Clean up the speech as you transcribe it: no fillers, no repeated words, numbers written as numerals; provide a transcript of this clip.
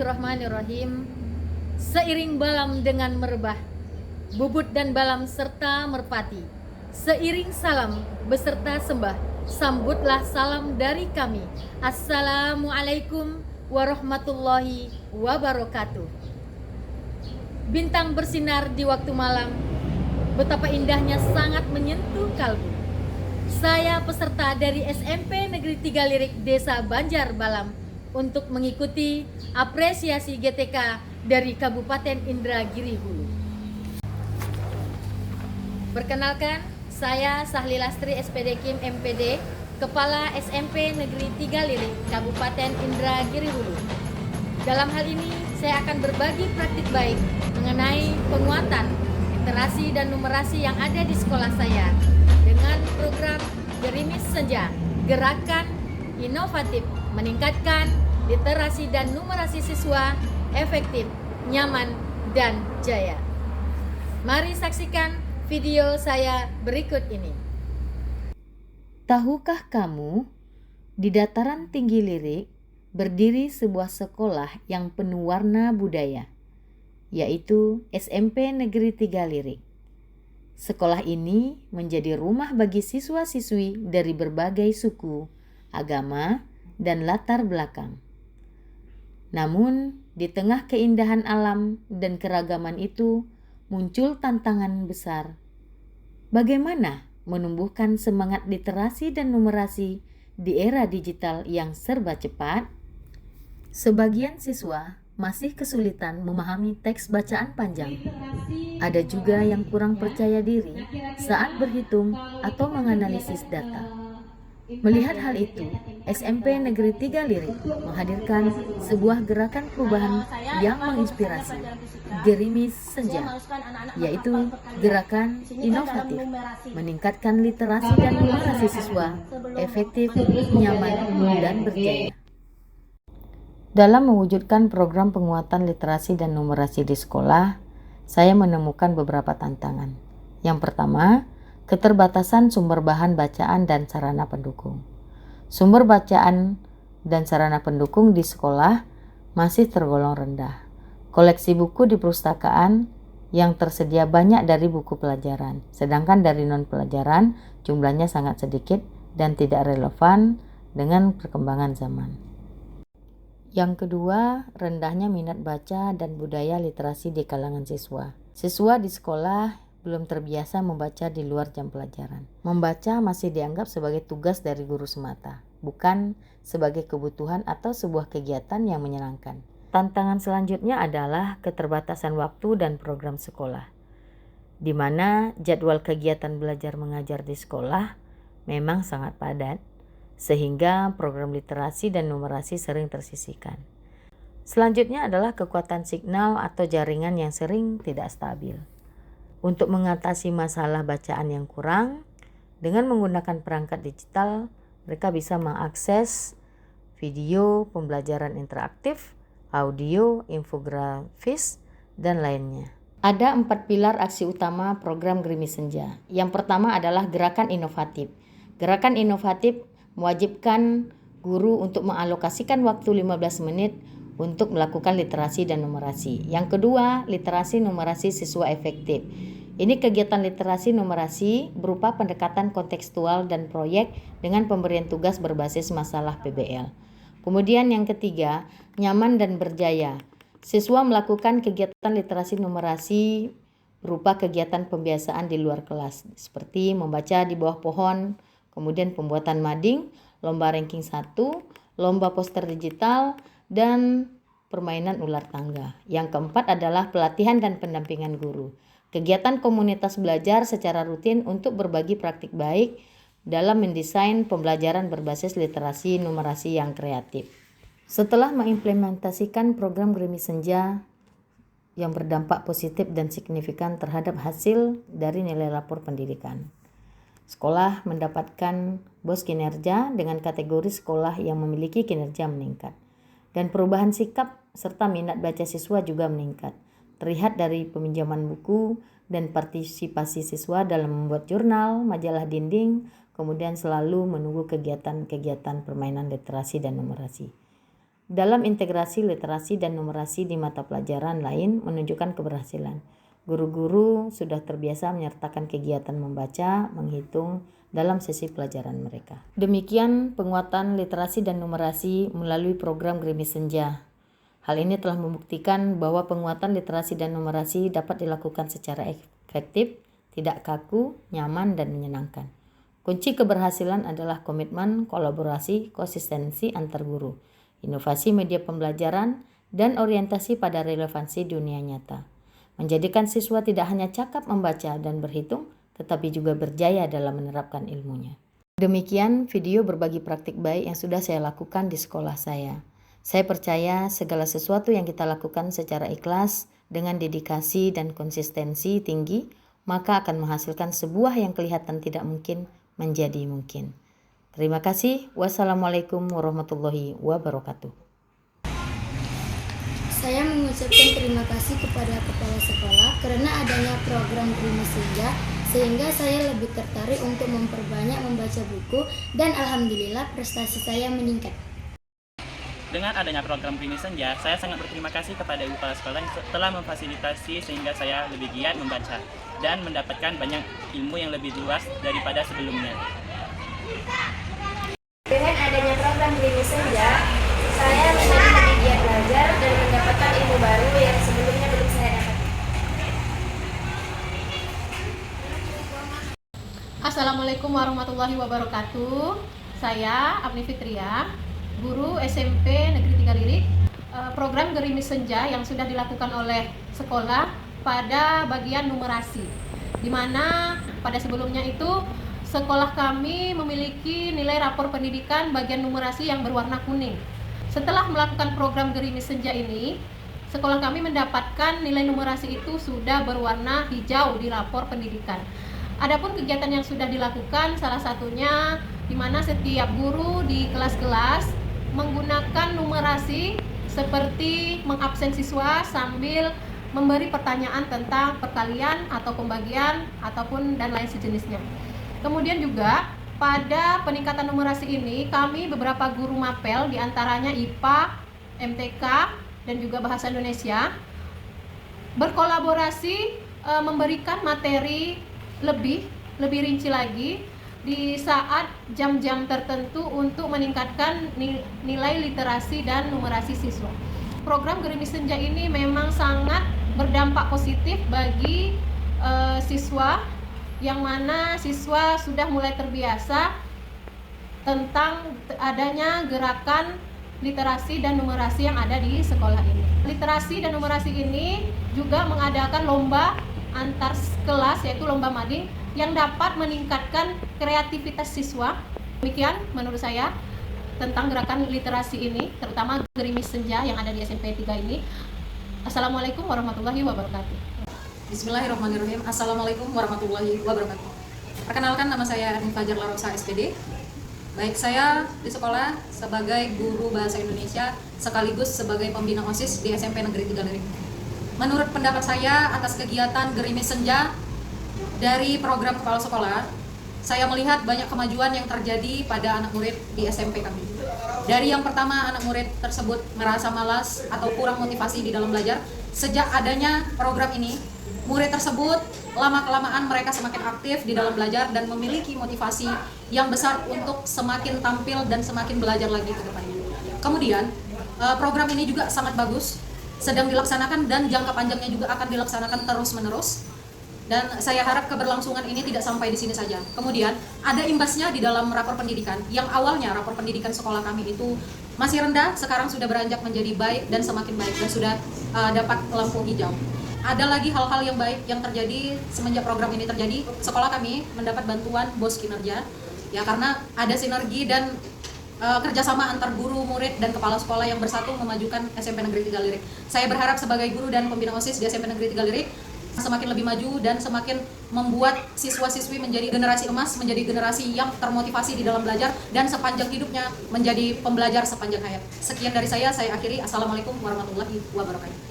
Bismillahirrahmanirrahim. Seiring balam dengan merebah, bubut dan balam serta merpati, seiring salam beserta sembah, sambutlah salam dari kami. Assalamualaikum warahmatullahi wabarakatuh. Bintang bersinar di waktu malam, betapa indahnya, sangat menyentuh kalbu. Saya peserta dari SMP Negeri 3 Lirik Desa Banjar Balam untuk mengikuti apresiasi GTK dari Kabupaten Indragiri Hulu. Perkenalkan, saya Sahli Lastri SPD Kim MPD, Kepala SMP Negeri 3 Lirik Kabupaten Indragiri Hulu. Dalam hal ini, saya akan berbagi praktik baik mengenai penguatan literasi dan numerasi yang ada di sekolah saya dengan program Gerimis Senja, gerakan inovatif meningkatkan literasi dan numerasi siswa efektif, nyaman, dan jaya. Mari saksikan video saya berikut ini. Tahukah kamu, di dataran tinggi Lirik berdiri sebuah sekolah yang penuh warna budaya, yaitu SMP Negeri 3 Lirik. Sekolah ini menjadi rumah bagi siswa-siswi dari berbagai suku, agama, dan latar belakang. Namun, di tengah keindahan alam dan keragaman itu, muncul tantangan besar. Bagaimana menumbuhkan semangat literasi dan numerasi di era digital yang serba cepat? Sebagian siswa masih kesulitan memahami teks bacaan panjang. Ada juga yang kurang percaya diri saat berhitung atau menganalisis data. Melihat hal itu, SMP Negeri 3 Lirik menghadirkan sebuah gerakan perubahan yang menginspirasi, Gerimis Senja, yaitu gerakan inovatif, meningkatkan literasi dan numerasi siswa, efektif, nyaman, dan berjaya. Dalam mewujudkan program penguatan literasi dan numerasi di sekolah, saya menemukan beberapa tantangan. Yang pertama, keterbatasan sumber bahan bacaan dan sarana pendukung. Sumber bacaan dan sarana pendukung di sekolah masih tergolong rendah. Koleksi buku di perpustakaan yang tersedia banyak dari buku pelajaran, sedangkan dari non-pelajaran jumlahnya sangat sedikit dan tidak relevan dengan perkembangan zaman. Yang kedua, rendahnya minat baca dan budaya literasi di kalangan siswa. Siswa di sekolah belum terbiasa membaca di luar jam pelajaran. Membaca masih dianggap sebagai tugas dari guru semata, bukan sebagai kebutuhan atau sebuah kegiatan yang menyenangkan. Tantangan selanjutnya adalah keterbatasan waktu dan program sekolah, di mana jadwal kegiatan belajar mengajar di sekolah memang sangat padat, sehingga program literasi dan numerasi sering tersisihkan. Selanjutnya adalah kekuatan signal atau jaringan yang sering tidak stabil. Untuk mengatasi masalah bacaan yang kurang, dengan menggunakan perangkat digital, mereka bisa mengakses video, pembelajaran interaktif, audio, infografis, dan lainnya. Ada 4 pilar aksi utama program Gerimis Senja. Yang pertama adalah gerakan inovatif. Gerakan inovatif mewajibkan guru untuk mengalokasikan waktu 15 menit untuk melakukan literasi dan numerasi. Yang kedua, literasi numerasi siswa efektif. Ini kegiatan literasi numerasi berupa pendekatan kontekstual dan proyek dengan pemberian tugas berbasis masalah PBL. Kemudian yang ketiga, nyaman dan berjaya. Siswa melakukan kegiatan literasi numerasi berupa kegiatan pembiasaan di luar kelas, seperti membaca di bawah pohon, kemudian pembuatan mading, lomba ranking 1, lomba poster digital, dan permainan ular tangga. Yang keempat adalah pelatihan dan pendampingan guru. Kegiatan komunitas belajar secara rutin untuk berbagi praktik baik dalam mendesain pembelajaran berbasis literasi numerasi yang kreatif. Setelah mengimplementasikan program Gerimis Senja yang berdampak positif dan signifikan terhadap hasil dari nilai lapor pendidikan, sekolah mendapatkan BOS kinerja dengan kategori sekolah yang memiliki kinerja meningkat. Dan perubahan sikap serta minat baca siswa juga meningkat. Terlihat dari peminjaman buku dan partisipasi siswa dalam membuat jurnal, majalah dinding, kemudian selalu menunggu kegiatan-kegiatan permainan literasi dan numerasi. dalam integrasi literasi dan numerasi di mata pelajaran lain menunjukkan keberhasilan. Guru-guru sudah terbiasa menyertakan kegiatan membaca, menghitung dalam sesi pelajaran mereka. Demikian penguatan literasi dan numerasi melalui program Gerimis Senja. Hal ini telah membuktikan bahwa penguatan literasi dan numerasi dapat dilakukan secara efektif, tidak kaku, nyaman, dan menyenangkan. Kunci keberhasilan adalah komitmen, kolaborasi, konsistensi antar guru, inovasi media pembelajaran, dan orientasi pada relevansi dunia nyata. Menjadikan siswa tidak hanya cakap membaca dan berhitung, tetapi juga berjaya dalam menerapkan ilmunya. Demikian video berbagi praktik baik yang sudah saya lakukan di sekolah saya. Saya percaya segala sesuatu yang kita lakukan secara ikhlas, dengan dedikasi dan konsistensi tinggi, maka akan menghasilkan sebuah yang kelihatan tidak mungkin menjadi mungkin. Terima kasih. Wassalamualaikum warahmatullahi wabarakatuh. Saya mengucapkan terima kasih kepada kepala sekolah karena adanya program Gerimis Senja, sehingga saya lebih tertarik untuk memperbanyak membaca buku dan alhamdulillah prestasi saya meningkat. Dengan adanya program Gerimis Senja, saya sangat berterima kasih kepada ibu kepala sekolah yang telah memfasilitasi sehingga saya lebih giat membaca dan mendapatkan banyak ilmu yang lebih luas daripada sebelumnya. Dengan adanya program Gerimis Senja, saya menjadi lebih giat belajar dan mendapatkan ilmu baru yang sebelumnya belum saya dapat. Assalamualaikum warahmatullahi wabarakatuh. Saya Apni Fitria, guru SMP Negeri 3 Lirik. Program Gerimis Senja yang sudah dilakukan oleh sekolah pada bagian numerasi, di mana pada sebelumnya itu sekolah kami memiliki nilai rapor pendidikan bagian numerasi yang berwarna kuning. Setelah melakukan program Gerimis Senja ini, sekolah kami mendapatkan nilai numerasi itu sudah berwarna hijau di rapor pendidikan. Adapun kegiatan yang sudah dilakukan, salah satunya di mana setiap guru di kelas-kelas menggunakan numerasi seperti mengabsen siswa sambil memberi pertanyaan tentang perkalian atau pembagian ataupun dan lain sejenisnya. Kemudian juga pada peningkatan numerasi ini kami beberapa guru mapel diantaranya IPA, MTK, dan juga Bahasa Indonesia berkolaborasi memberikan materi lebih rinci lagi di saat jam-jam tertentu untuk meningkatkan nilai literasi dan numerasi siswa. Program Gerimis Senja ini memang sangat berdampak positif bagi siswa, yang mana siswa sudah mulai terbiasa tentang adanya gerakan literasi dan numerasi yang ada di sekolah ini. Literasi dan numerasi ini juga mengadakan lomba antar kelas, yaitu lomba mading, yang dapat meningkatkan kreativitas siswa. Demikian menurut saya tentang gerakan literasi ini, terutama Gerimis Senja yang ada di SMP 3 ini. Assalamualaikum warahmatullahi wabarakatuh. Bismillahirrahmanirrahim. Assalamualaikum warahmatullahi wabarakatuh. Perkenalkan, nama saya Erni Fajar Larosa SPD. Baik, saya di sekolah sebagai guru bahasa Indonesia sekaligus sebagai pembina OSIS di SMP Negeri 3 Lirik. Menurut pendapat saya atas kegiatan Gerimis Senja dari program kepala sekolah, saya melihat banyak kemajuan yang terjadi pada anak murid di SMP kami. Dari yang pertama, anak murid tersebut merasa malas atau kurang motivasi di dalam belajar. Sejak adanya program ini, murid tersebut lama-kelamaan mereka semakin aktif di dalam belajar dan memiliki motivasi yang besar untuk semakin tampil dan semakin belajar lagi ke depannya. Kemudian, program ini juga sangat bagus, sedang dilaksanakan dan jangka panjangnya juga akan dilaksanakan terus-menerus. Dan saya harap keberlangsungan ini tidak sampai di sini saja. Kemudian ada imbasnya di dalam rapor pendidikan, yang awalnya rapor pendidikan sekolah kami itu masih rendah, sekarang sudah beranjak menjadi baik dan semakin baik dan sudah dapat lampu hijau. Ada lagi hal-hal yang baik yang terjadi semenjak program ini terjadi. Sekolah kami mendapat bantuan BOS kinerja, ya, karena ada sinergi dan kerjasama antar guru, murid, dan kepala sekolah yang bersatu memajukan SMP Negeri 3 Lirik. Saya berharap sebagai guru dan pembina OSIS di SMP Negeri 3 Lirik semakin lebih maju dan semakin membuat siswa-siswi menjadi generasi emas, menjadi generasi yang termotivasi di dalam belajar dan sepanjang hidupnya menjadi pembelajar sepanjang hayat. Sekian dari saya akhiri. Assalamualaikum warahmatullahi wabarakatuh.